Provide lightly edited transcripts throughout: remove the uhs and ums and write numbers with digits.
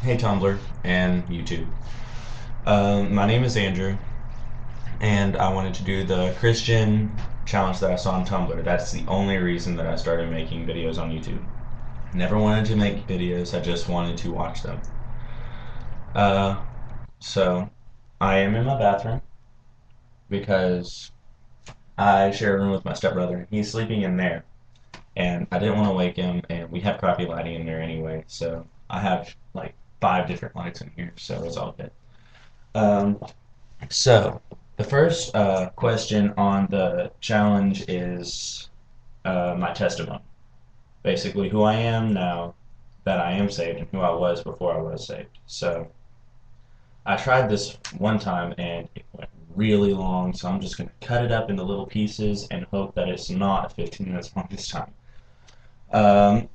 Hey Tumblr and YouTube. My name is Andrew, and I wanted to do the Christian challenge that I saw on Tumblr. That's the only reason that I started making videos on YouTube. Never wanted to make videos, I just wanted to watch them. Uh, so, I am in my bathroom because I share a room with my stepbrother. He's sleeping in there, and I didn't want to wake him, and we have crappy lighting in there anyway, so I have like five different lights in here, so it's all good. Um, So, the first question on the challenge is my testimony. Basically, who I am now that I am saved and who I was before I was saved. So, I tried this one time and it went really long, so I'm just going to cut it up into little pieces and hope that it's not 15 minutes long this time. Um,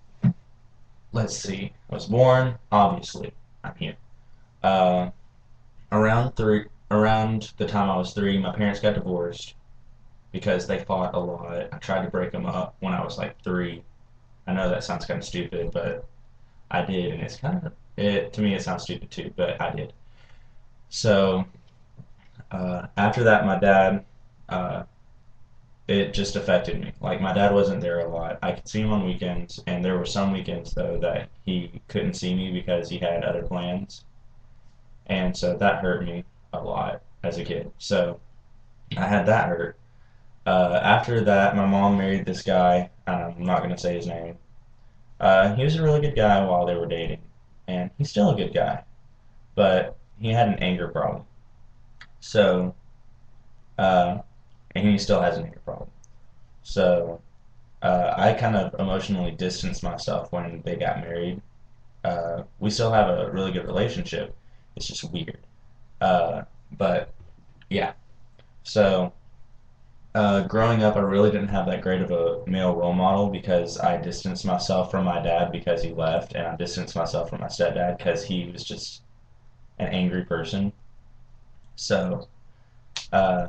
let's see. I was born, obviously. I'm here. Uh, around the time I was 3, my parents got divorced because they fought a lot. I tried to break them up when I was like 3. I know that sounds kind of stupid, but I did, and it's kind of it to me. It sounds stupid too, but I did. So after that, my dad, uh, it just affected me. Like my dad wasn't there a lot. I could see him on weekends, and there were some weekends though that he couldn't see me because he had other plans, and so that hurt me a lot as a kid. So I had that hurt. After that, my mom married this guy. I'm not gonna say his name. He was a really good guy while they were dating, and he's still a good guy, but he had an anger problem. So, uh, and he still has an anger problem. So, I kind of emotionally distanced myself when they got married. We still have a really good relationship. It's just weird. Uh, but yeah. So, growing up, I really didn't have that great of a male role model because I distanced myself from my dad because he left, and I distanced myself from my stepdad because he was just an angry person. So uh,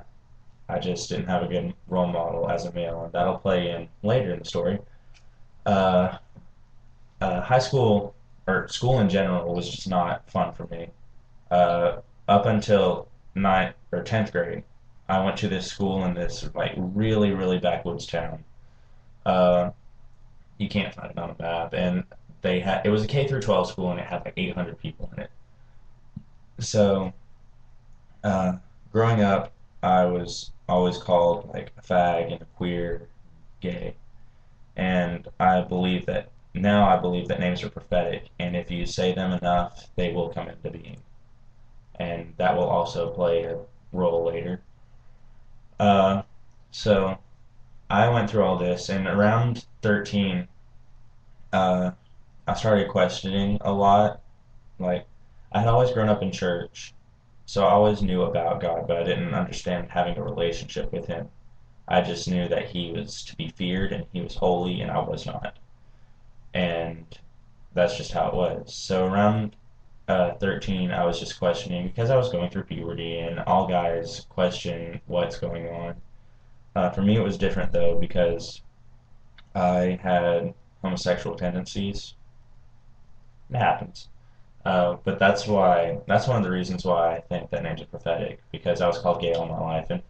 I just didn't have a good role model as a male, and that'll play in later in the story. Uh, High school or school in general was just not fun for me. Uh, Up until ninth or 10th grade, I went to this school in this like really really backwoods town. Uh, you can't find it on a map, and they had it was a K through 12 school, and it had like 800 people in it. So Uh, growing up, I was always called like a fag and a queer, gay, and I believe that names are prophetic, and if you say them enough, they will come into being, and that will also play a role later. Uh, so I went through all this, and around 13, uh, I started questioning a lot. Like, I had always grown up in church, so I always knew about God, but I didn't understand having a relationship with Him. I just knew that he was to be feared and he was holy and I was not. And that's just how it was. So around 13, I was just questioning because I was going through puberty and all guys question what's going on. For me, it was different though because I had homosexual tendencies. It happens. But that's one of the reasons why I think that names are prophetic because I was called gay all my life and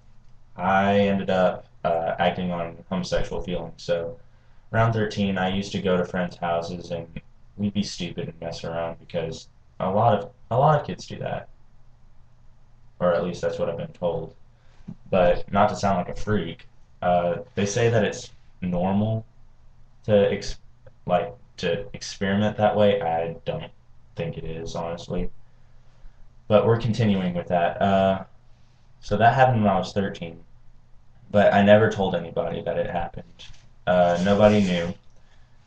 I ended up acting on homosexual feelings. So around 13, I used to go to friends' houses and we'd be stupid and mess around because a lot of kids do that, or at least that's what I've been told. But not to sound like a freak, they say that it's normal to to experiment that way. I don't think it is honestly, but we're continuing with that. So that happened when I was 13, but I never told anybody that it happened. Nobody knew.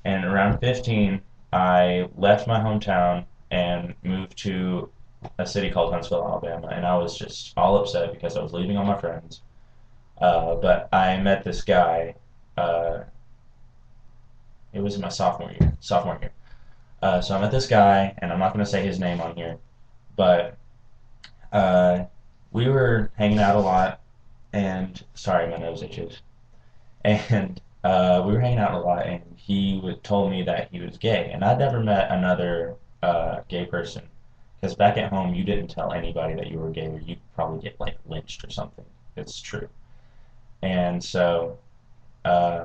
And around 15, I left my hometown and moved to a city called Huntsville, Alabama. And I was just all upset because I was leaving all my friends. But I met this guy. Uh, it was in my sophomore year. Sophomore year. So I met this guy, and I'm not going to say his name on here, but uh, we were hanging out a lot. And sorry, my nose itches. And we were hanging out a lot, and he told me that he was gay, and I'd never met another gay person. Because back at home, you didn't tell anybody that you were gay, or you'd probably get like lynched or something. It's true. And so uh,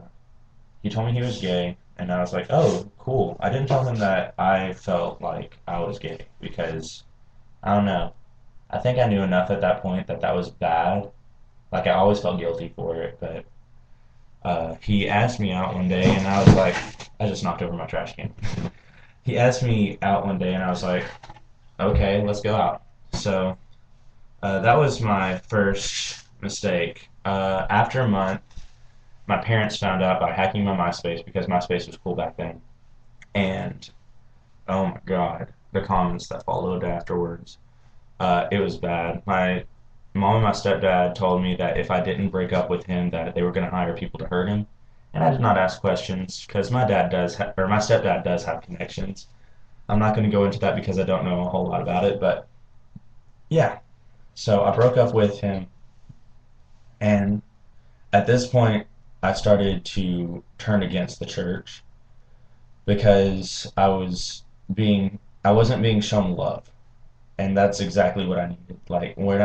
he told me he was gay, and I was like, oh, cool. I didn't tell him that I felt like I was gay because I don't know. I think I knew enough at that point that that was bad. Like I always felt guilty for it, but he asked me out one day, and I was like, I just knocked over my trash can. He asked me out one day, and I was like, okay, let's go out. So that was my first mistake. After a month, my parents found out by hacking my MySpace because MySpace was cool back then. And oh my God, the comments that followed afterwards. It was bad. My mom and my stepdad told me that if I didn't break up with him, that they were going to hire people to hurt him. And I did not ask questions because my dad does, or my stepdad does have connections. I'm not going to go into that because I don't know a whole lot about it, but yeah. So I broke up with him, and at this point, I started to turn against the church because I wasn't being shown love, and that's exactly what I needed. Like when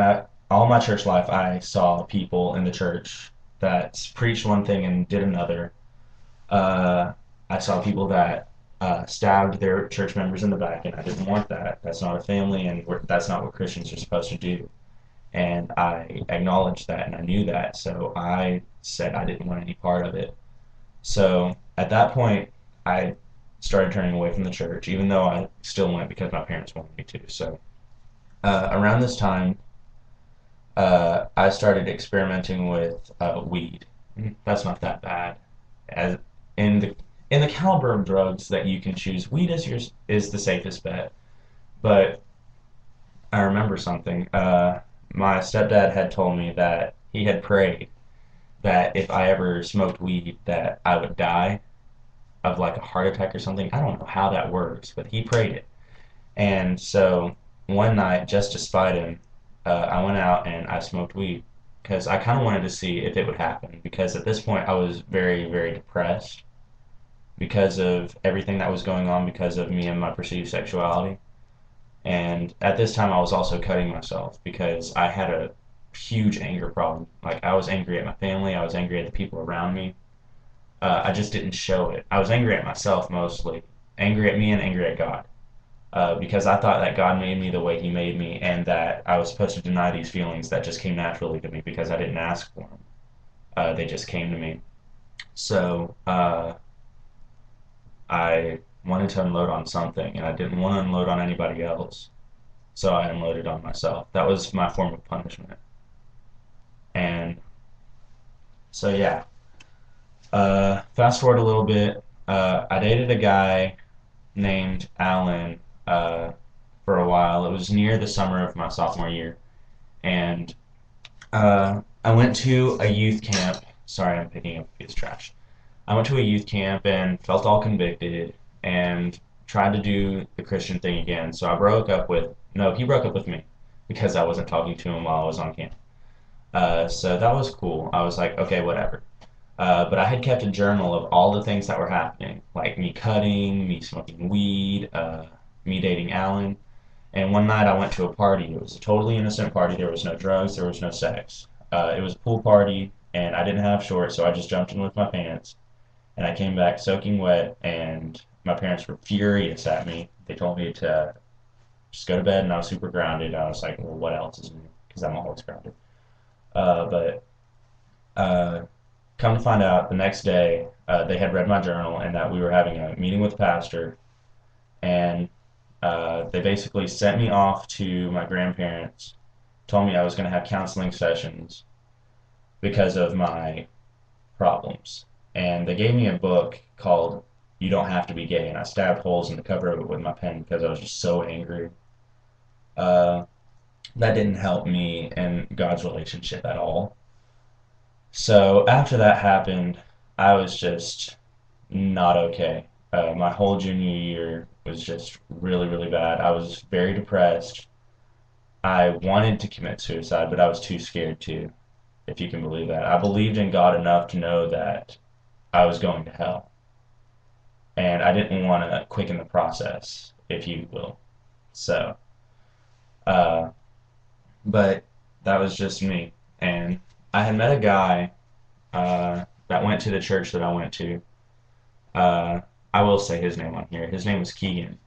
all my church life, I saw people in the church that preached one thing and did another. Uh, I saw people that stabbed their church members in the back, and I didn't want that. That's not a family, and that's not what Christians are supposed to do. And I acknowledged that, and I knew that, so I said I didn't want any part of it. So at that point, I started turning away from the church, even though I still went because my parents wanted me to. So around this time, I started experimenting with weed. That's not that bad. As in the caliber of drugs that you can choose, weed is the safest bet. But I remember something. My stepdad had told me that he had prayed that if I ever smoked weed, that I would die of like a heart attack or something. I don't know how that works, but he prayed it. And so one night, just to spite him, I went out and I smoked weed because I kind of wanted to see if it would happen. Because at this point, I was very, very depressed because of everything that was going on because of me and my perceived sexuality. And at this time, I was also cutting myself because I had a huge anger problem. Like, I was angry at my family, I was angry at the people around me. I just didn't show it. I was angry at myself mostly, angry at me and angry at God. Because I thought that God made me the way He made me, and that I was supposed to deny these feelings that just came naturally to me because I didn't ask for them. They just came to me. So I wanted to unload on something, and I didn't want to unload on anybody else. So I unloaded on myself. That was my form of punishment. And so, yeah. Fast forward a little bit. I dated a guy named Alan for a while. It was near the summer of my sophomore year. And I went to a youth camp. Sorry, I'm picking up his trash. I went to a youth camp and felt all convicted and tried to do the Christian thing again. So I broke up with, no, he broke up with me because I wasn't talking to him while I was on camp. So that was cool. I was like, okay, whatever. But I had kept a journal of all the things that were happening, like me cutting, me smoking weed, me dating Alan. And one night I went to a party. It was a totally innocent party. There was no drugs, there was no sex. It was a pool party, and I didn't have shorts, so I just jumped in with my pants. And I came back soaking wet, and my parents were furious at me. They told me to just go to bed, and I was super grounded. I was like, well, what else is new? Because I'm always grounded. But uh, come to find out, the next day, they had read my journal and that we were having a meeting with the pastor, and they basically sent me off to my grandparents, told me I was going to have counseling sessions because of my problems. And they gave me a book called You Don't Have to Be Gay, and I stabbed holes in the cover of it with my pen because I was just so angry. Uh, that didn't help me in God's relationship at all. So after that happened, I was just not okay. My whole junior year was just really, really bad. I was very depressed. I wanted to commit suicide, but I was too scared to, if you can believe that. I believed in God enough to know that I was going to hell, and I didn't want to quicken the process. if you will. So, uh, but that was just me. And I had met a guy that went to the church that I went to. Uh, I will say his name on here. His name was Keegan.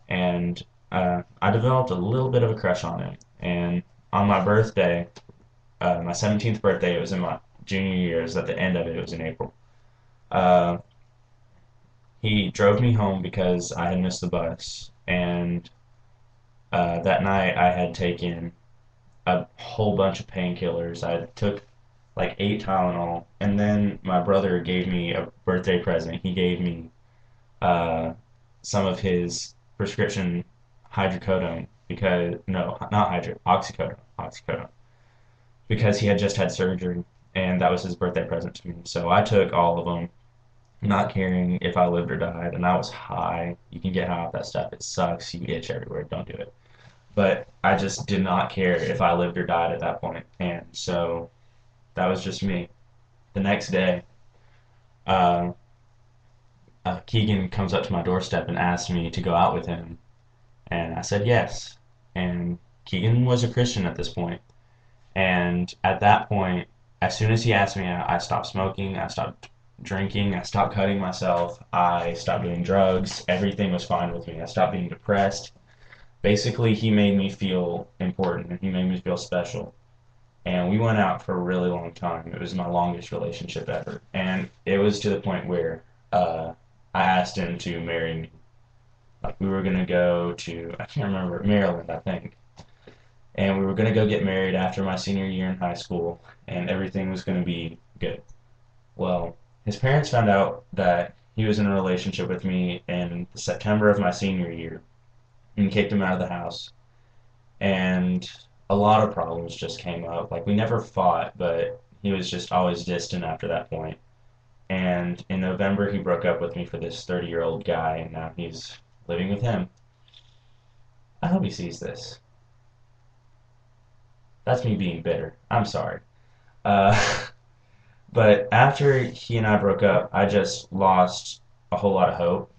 And I developed a little bit of a crush on him. And on my birthday, my 17th birthday, it was in my junior year, it was at the end of it, it was in April. Uh, he drove me home because I had missed the bus. And that night I had taken a whole bunch of painkillers. I took like 8 Tylenol, and then my brother gave me a birthday present. He gave me uh, some of his prescription hydrocodone because no, not hydro, oxycodone because he had just had surgery, and that was his birthday present to me. So I took all of them, not caring if I lived or died, and I was high. You can get high off that stuff. It sucks. You itch everywhere. Don't do it. But I just did not care if I lived or died at that point, and so that was just me. The next day, uh, Keegan comes up to my doorstep and asks me to go out with him, and I said yes. And Keegan was a Christian at this point, and at that point, as soon as he asked me out, I stopped smoking, I stopped drinking, I stopped cutting myself, I stopped doing drugs. Everything was fine with me. I stopped being depressed. Basically, he made me feel important and he made me feel special. And we went out for a really long time. It was my longest relationship ever. And it was to the point where I asked him to marry me. Like we were gonna go to, I can't remember, Maryland, I think. And we were gonna go get married after my senior year in high school, and everything was gonna be good. Well, his parents found out that he was in a relationship with me in September of my senior year and kicked him out of the house. And a lot of problems just came up. Like we never fought, but he was just always distant after that point. And in November, he broke up with me for this 30-year-old guy, and now he's living with him. I hope he sees this. That's me being bitter. I'm sorry. Uh, but after he and I broke up, I just lost a whole lot of hope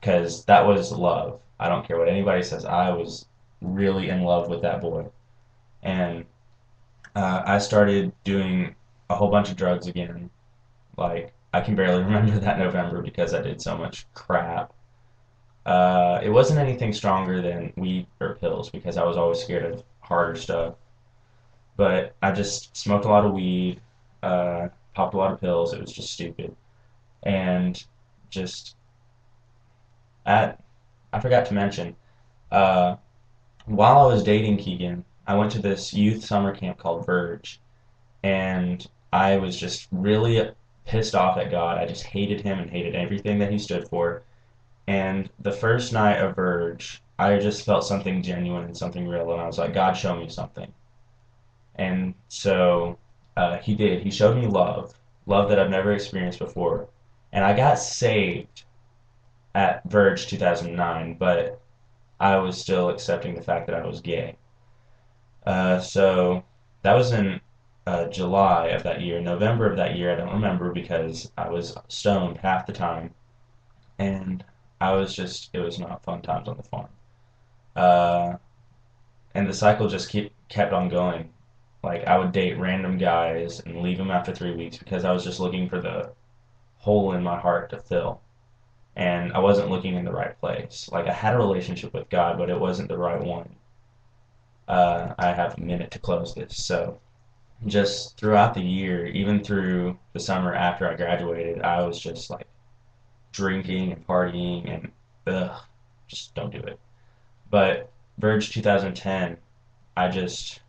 because that was love. I don't care what anybody says. I was really in love with that boy. And I started doing a whole bunch of drugs again. Like, I can barely remember that November because I did so much crap. It wasn't anything stronger than weed or pills because I was always scared of harder stuff. But I just smoked a lot of weed, popped a lot of pills. It was just stupid. And just at, I forgot to mention, uh, while I was dating Keegan, I went to this youth summer camp called Verge, and I was just really pissed off at God. I just hated him and hated everything that he stood for. And the first night of Verge, I just felt something genuine and something real, and I was like, God, show me something. And so he did. He showed me love, love that I've never experienced before. And I got saved at Verge 2009, but I was still accepting the fact that I was gay. So that was in July of that year. November of that year, I don't remember because I was stoned half the time, and I was just, it was not fun times on the farm. Uh, and the cycle just kept on going. Like I would date random guys and leave them after 3 weeks because I was just looking for the hole in my heart to fill, and I wasn't looking in the right place. Like I had a relationship with God, but it wasn't the right one. I have a minute to close this. So just throughout the year, even through the summer after I graduated, I was just like drinking and partying and ugh, just don't do it. But Verge 2010, I just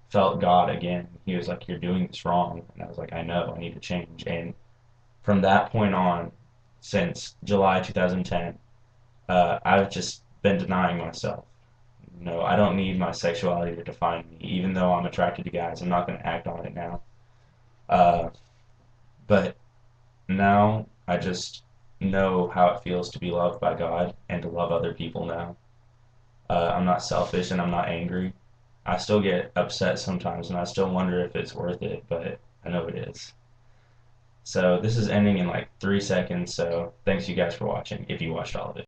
felt God again. He was like, "You're doing this wrong," and I was like, "I know, I need to change." And from that point on, since July 2010, I've just been denying myself. No, I don't need my sexuality to define me. Even though I'm attracted to guys, I'm not going to act on it now. Uh, but now I just know how it feels to be loved by God and to love other people now. I'm not selfish and I'm not angry. I still get upset sometimes and I still wonder if it's worth it, but I know it is. So this is ending in like 3 seconds, so thanks you guys for watching, if you watched all of it.